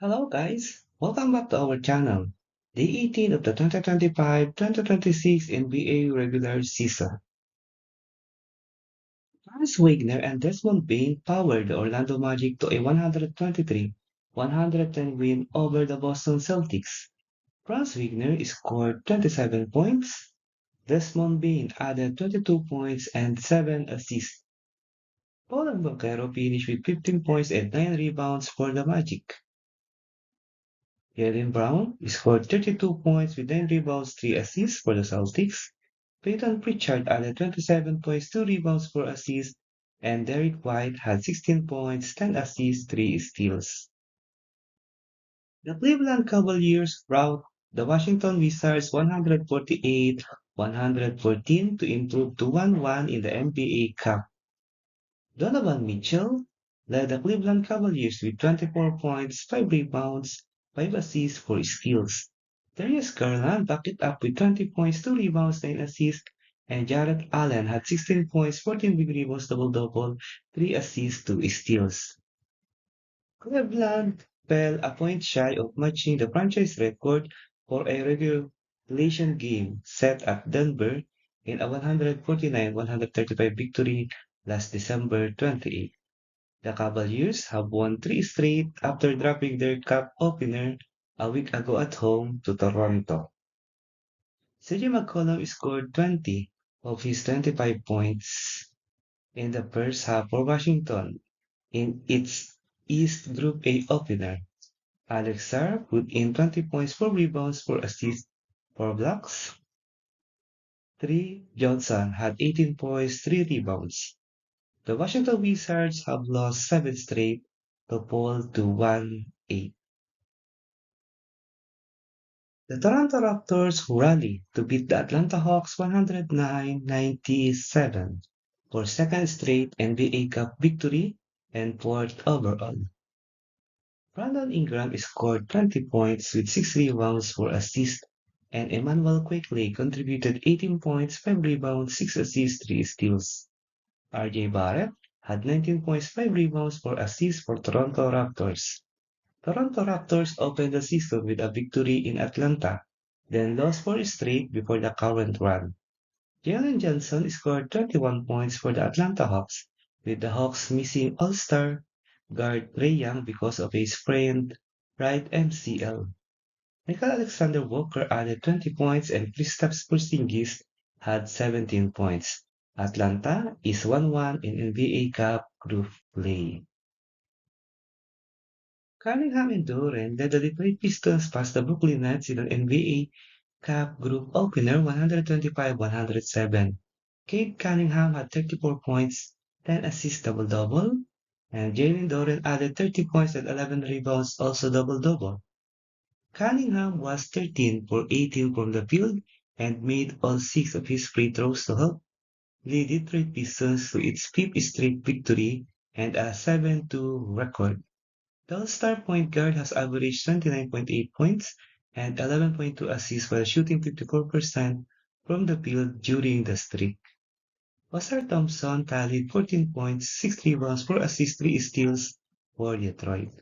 Hello guys, welcome back to our channel. Day 18 of the 2025-2026 NBA regular season. Franz Wagner and Desmond Bain powered the Orlando Magic to a 123-110 win over the Boston Celtics. Franz Wagner scored 27 points. Desmond Bain added 22 points and 7 assists. Paolo Banchero finished with 15 points and 9 rebounds for the Magic. Jaylen Brown scored 32 points with 9 rebounds, 3 assists for the Celtics. Peyton Pritchard added 27 points, 2 rebounds, 4 assists, and Derrick White had 16 points, 10 assists, 3 steals. The Cleveland Cavaliers routed the Washington Wizards 148-114 to improve to 1-1 in the NBA Cup. Donovan Mitchell led the Cleveland Cavaliers with 24 points, 5 rebounds, 5 assists, 4 steals. Darius Garland backed it up with 20 points, 2 rebounds, 9 assists, and Jarrett Allen had 16 points, 14 big rebounds, double-double, 3 assists, 2 steals. Cleveland fell a point shy of matching the franchise record for a regulation game set at Denver in a 149-135 victory last December 28. The Cavaliers have won 3 straight after dropping their cup opener a week ago at home to Toronto. CJ McCollum scored 20 of his 25 points in the first half for Washington in its East Group A opener. Alex Sarr put in 20 points, 4 rebounds, 4 assists, 4 blocks. 3. Johnson had 18 points, 3 rebounds. The Washington Wizards have lost 7 straight to fall to 1-8. The Toronto Raptors rally to beat the Atlanta Hawks 109-97 for second straight NBA Cup victory and fourth overall. Brandon Ingram scored 20 points with 6 rebounds, 4 assists, and Emmanuel Quickley contributed 18 points, 5 rebounds, 6 assists, 3 steals. RJ Barrett had 19 points, 5 rebounds, 4 assists for Toronto Raptors. Toronto Raptors opened the season with a victory in Atlanta, then lost 4 straight before the current run. Jalen Johnson scored 21 points for the Atlanta Hawks, with the Hawks missing All-Star guard Ray Young because of a sprained right MCL. Michael Alexander Walker added 20 points and Kristaps Porzingis had 17 points. Atlanta is 1-1 in NBA Cup group play. Cunningham and Duren led the Detroit Pistons past the Brooklyn Nets in an NBA Cup group opener 125-107. Cade Cunningham had 34 points, 10 assists double-double, and Jalen Duren added 30 points and 11 rebounds, also double-double. Cunningham was 13 for 18 from the field and made all 6 of his free throws to help lead Detroit Pistons to its fifth straight victory and a 7-2 record. The All-Star point guard has averaged 29.8 points and 11.2 assists while shooting 54% from the field during the streak. Oscar Thompson tallied 14 points, 6 rebounds, 4 assists, 3 steals for Detroit.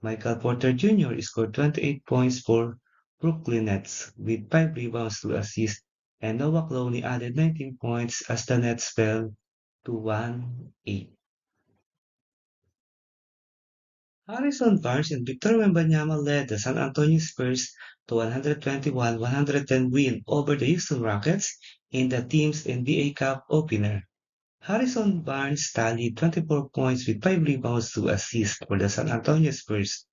Michael Porter Jr. scored 28 points for Brooklyn Nets with 5 rebounds, 2 assists, and Noah Clowney added 19 points as the Nets fell to 1-8. Harrison Barnes and Victor Wembanyama led the San Antonio Spurs to 121-110 win over the Houston Rockets in the team's NBA Cup opener. Harrison Barnes tallied 24 points with 5 rebounds, 2 assists for the San Antonio Spurs.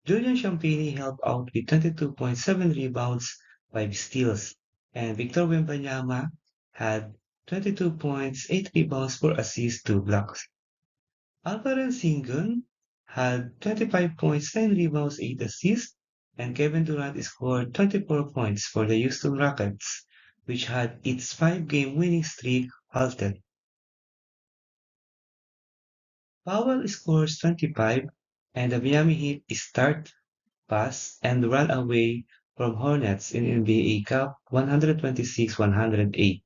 Julian Champagnie helped out with 22.7 rebounds, 5 steals, and Victor Wembanyama had 22 points, 8 rebounds, 4 assists, 2 blocks. Alperen Sengun had 25 points, 9 rebounds, 8 assists, and Kevin Durant scored 24 points for the Houston Rockets, which had its 5-game winning streak halted. Powell scores 25, and the Miami Heat start, pass, and run away from Hornets in NBA Cup 126-108.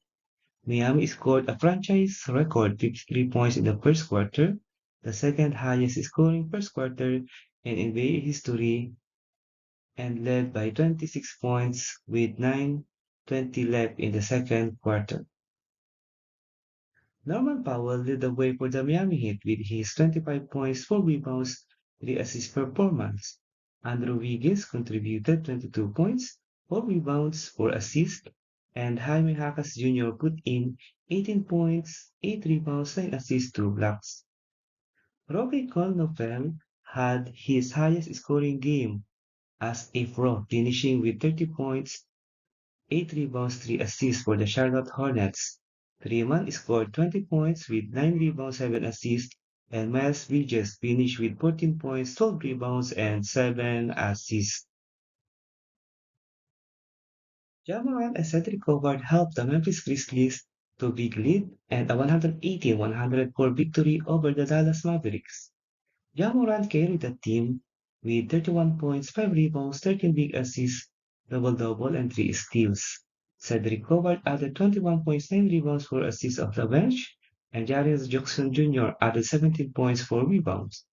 Miami scored a franchise record 53 points in the first quarter, the second highest scoring first quarter in NBA history and led by 26 points with 9:20 left in the second quarter. Norman Powell led the way for the Miami Heat with his 25 points, 4 rebounds, 3 assists performance. Andrew Wiggins contributed 22 points, 4 rebounds, 4 assists, and Jaime Jaquez Jr. put in 18 points, 8 rebounds, 9 assists, 2 blocks. Robbie Colnofel had his highest scoring game as a pro, finishing with 30 points, 8 rebounds, 3 assists for the Charlotte Hornets. Freeman scored 20 points with 9 rebounds, 7 assists, and Miles Bridges finished with 14 points, 12 rebounds, and 7 assists. Ja Morant and Cedric Howard helped the Memphis Grizzlies to big lead and a 118-104 victory over the Dallas Mavericks. Ja Morant carried the team with 31 points, 5 rebounds, 13 big assists, double-double, and 3 steals. Cedric Howard added 21 points, 9 rebounds, 4 assists off the bench, and Jarius Jackson Jr. added 17 points, 4 rebounds.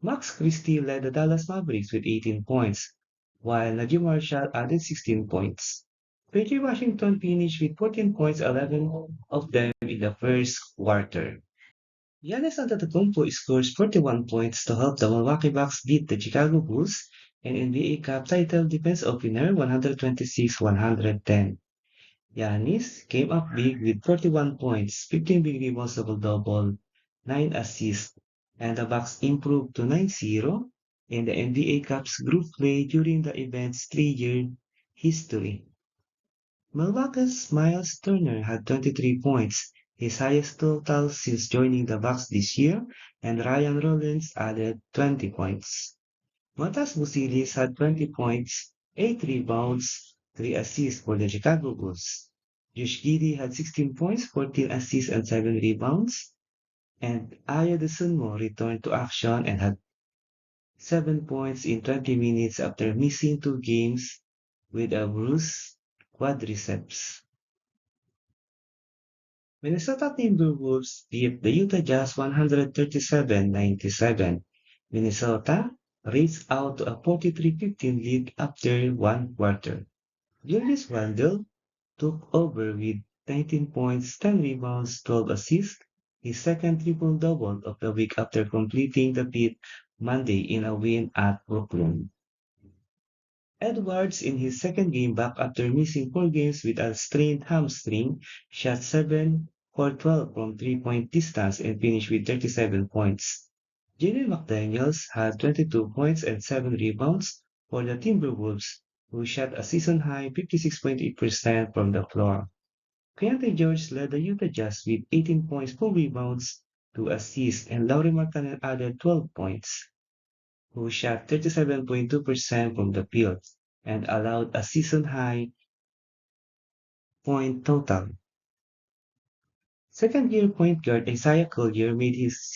Max Christie led the Dallas Mavericks with 18 points, while Najee Marshall added 16 points. PJ Washington finished with 14 points, 11 of them in the first quarter. Giannis Antetokounmpo scores 41 points to help the Milwaukee Bucks beat the Chicago Bulls and NBA Cup title defense opener 126-110. Giannis came up big with 41 points, 15 big rebounds double-double, 9 assists, and the Bucks improved to 9-0 in the NBA Cup's group play during the event's 3-year history. Milwaukee's Miles Turner had 23 points, his highest total since joining the Bucks this year, and Ryan Rollins added 20 points. Matas Busilis had 20 points, 8 rebounds, 3 assists for the Chicago Bulls. Josh Giddey had 16 points, 14 assists, and 7 rebounds. And Aya DeSunmo returned to action and had 7 points in 20 minutes after missing 2 games with a bruised quadriceps. Minnesota Timberwolves beat the Utah Jazz 137-97. Minnesota raced out to a 43-15 lead after one quarter. Julius Randle took over with 19 points, 10 rebounds, 12 assists, his second triple-double of the week after completing the feat Monday in a win at Brooklyn. Edwards, in his second game back after missing 4 games with a strained hamstring, shot 7 for 12 from three-point distance and finished with 37 points. Jalen McDaniels had 22 points and 7 rebounds for the Timberwolves, who shot a season-high 56.8% from the floor. Keontae George led the Utah Jazz with 18 points, 4 rebounds, 2 assists, and Lauri Markkanen added 12 points, who shot 37.2% from the field and allowed a season-high point total. Second-year point guard Isaiah Collier made his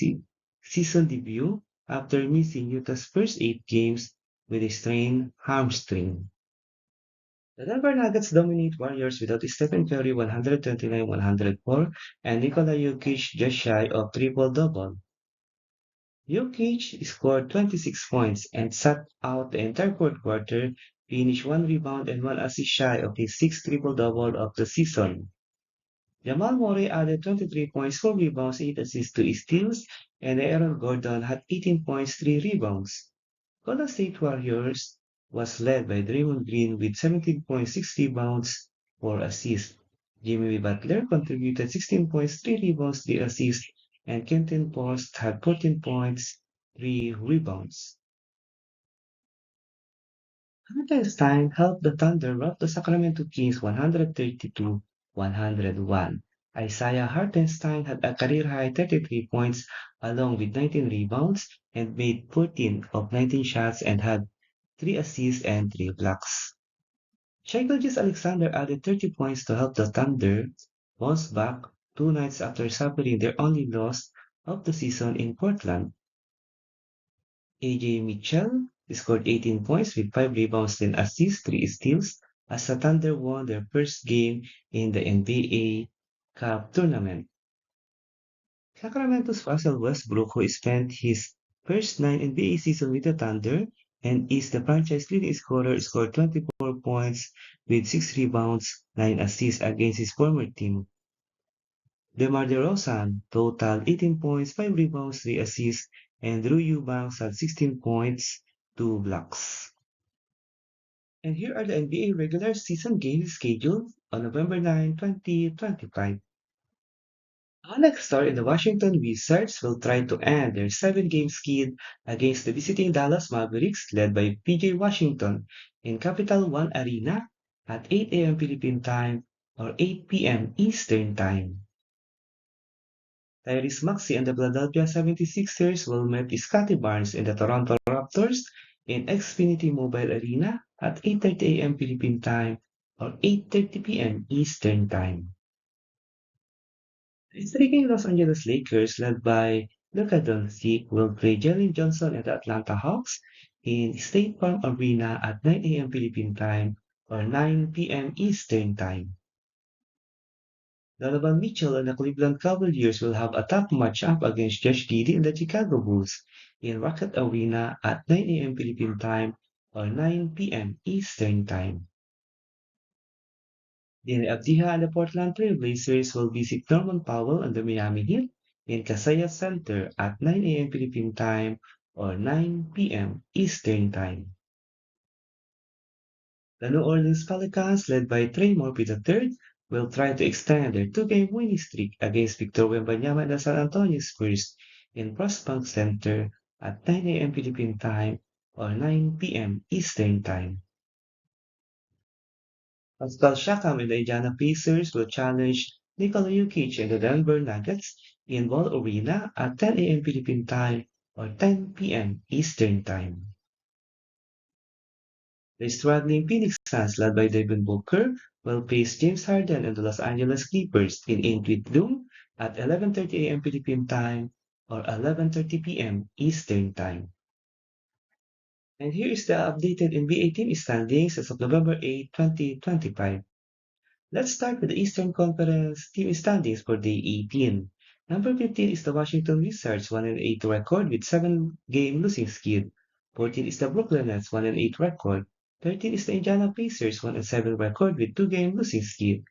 season debut after missing Utah's first 8 games with a strained hamstring. The Denver Nuggets dominate Warriors without Stephen Curry 129-104 and Nikola Jokic just shy of triple-double. Jokic scored 26 points and sat out the entire fourth quarter, finished 1 rebound and 1 assist shy of his sixth triple-double of the season. Jamal Murray added 23 points, 4 rebounds, 8 assists, 2 steals, and Aaron Gordon had 18 points, 3 rebounds. Golden State Warriors was led by Draymond Green with 17 points, 6 rebounds, 4 assists. Jimmy Butler contributed 16 points, 3 rebounds, 3 assists, and Kenton Post had 14 points, 3 rebounds. Hartenstein helped the Thunder rout the Sacramento Kings 132-101. Isaiah Hartenstein had a career-high 33 points along with 19 rebounds and made 14 of 19 shots and had 3 assists and 3 blocks. Shai Alexander added 30 points to help the Thunder bounce back 2 nights after suffering their only loss of the season in Portland. AJ Mitchell scored 18 points with 5 rebounds, 10 assists, 3 steals as the Thunder won their first game in the NBA Cup tournament. Sacramento's Russell Westbrook, who spent his first 9 NBA season with the Thunder, and is the franchise leading scorer, scored 24 points with 6 rebounds, 9 assists against his former team. DeMar DeRozan totaled 18 points, 5 rebounds, 3 assists, and Drew Eubanks had 16 points, 2 blocks. And here are the NBA regular season games scheduled on November 9, 2025. Alex Star and the Washington Wizards will try to end their 7-game skid against the visiting Dallas Mavericks led by PJ Washington in Capital One Arena at 8 a.m. Philippine time or 8 p.m. Eastern time. Tyrese Maxey and the Philadelphia 76ers will meet Scottie Barnes and the Toronto Raptors in Xfinity Mobile Arena at 8:30 a.m. Philippine time or 8:30 p.m. Eastern time. The streaking Los Angeles Lakers, led by Luka Doncic, will play Jalen Johnson and the Atlanta Hawks in State Farm Arena at 9 a.m. Philippine time or 9 p.m. Eastern time. Donovan Mitchell and the Cleveland Cavaliers will have a tough matchup against Josh Giddey and the Chicago Bulls in Rocket Arena at 9 a.m. Philippine time or 9 p.m. Eastern time. Deni Avdija and the Portland Trail Blazers will visit Norman Powell and the Miami Heat in Kaseya Center at 9 a.m. Philippine time or 9 p.m. Eastern time. The New Orleans Pelicans, led by Trey Murphy III, will try to extend their 2-game winning streak against Victor Wembanyama and the San Antonio Spurs in Frostbank Center at 9 a.m. Philippine time or 9 p.m. Eastern time. Pascal Siakam and the Indiana Pacers will challenge Nikola Jokic and the Denver Nuggets in Ball Arena at 10 a.m. Philippine time or 10 p.m. Eastern time. The struggling Phoenix Suns, led by Devin Booker, will face James Harden and the Los Angeles Clippers in Intuit Dome at 11:30 a.m. Philippine time or 11:30 p.m. Eastern time. And here is the updated NBA team standings as of November 8, 2025. Let's start with the Eastern Conference team standings for Day 18. Number 15 is the Washington Wizards, 1-8 record with 7-game losing skid. 14 is the Brooklyn Nets, 1-8 record. 13 is the Indiana Pacers, 1-7 record with 2-game losing skid.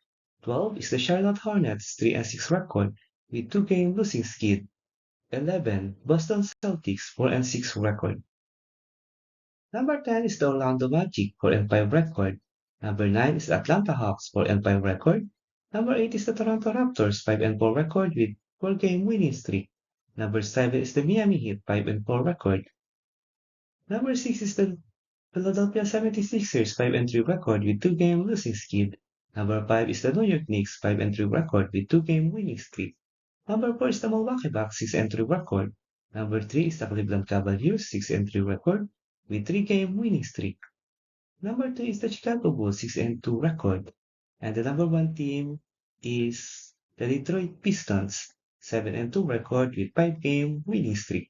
12 is the Charlotte Hornets, 3-6 record with 2-game losing skid. 11, Boston Celtics, 4-6 record. Number 10 is the Orlando Magic, 4-5 record. Number 9 is the Atlanta Hawks, 4-5 record. Number 8 is the Toronto Raptors, 5-4 record with 4-game winning streak. Number 7 is the Miami Heat, 5-4 record. Number 6 is the Philadelphia 76ers, 5-3 record with 2-game losing skid. Number 5 is the New York Knicks, 5-3 record with 2-game winning streak. Number 4 is the Milwaukee Bucks, 6-3 record. Number 3 is the Cleveland Cavaliers, 6-3 record with 3-game winning streak. Number 2 is the Chicago Bulls, 6-2 record. And the number 1 team is the Detroit Pistons, 7-2 record with 5-game winning streak.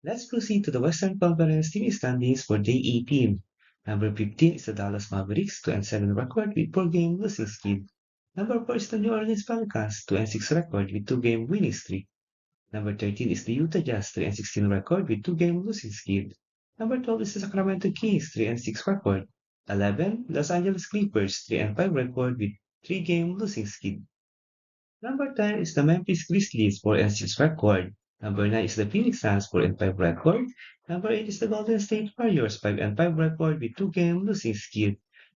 Let's proceed to the Western Conference team standings for Day 18. Number 15 is the Dallas Mavericks, 2-7 record with 4-game losing skid. Number 4 is the New Orleans Pelicans, 2-6 record with 2-game winning streak. Number 13 is the Utah Jazz, 3-16 record with 2-game losing skid. Number 12 is the Sacramento Kings, 3-6 record. 11, Los Angeles Clippers, 3-5 record with 3-game losing skid. Number 10 is the Memphis Grizzlies, 4-6 record. Number 9 is the Phoenix Suns, 4-5 record. Number 8 is the Golden State Warriors, 5-5 record with 2-game losing skid.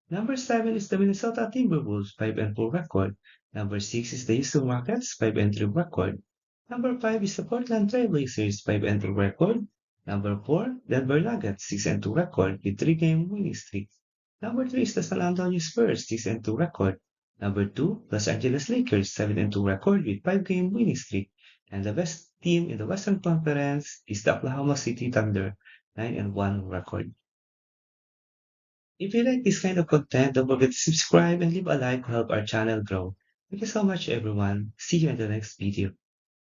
Number 7 is the Minnesota Timberwolves, 5-4 record. Number 6 is the Houston Rockets, 5-3 record. Number 5 is the Portland Trail Blazers, 5-2 record. Number 4, Denver Nuggets, 6-2 record with 3-game winning streak. Number 3 is the San Antonio Spurs, 6-2 record. Number 2, Los Angeles Lakers, 7-2 record with 5-game winning streak. And the best team in the Western Conference is the Oklahoma City Thunder, 9-1 record. If you like this kind of content, don't forget to subscribe and leave a like to help our channel grow. Thank you so much, everyone. See you in the next video.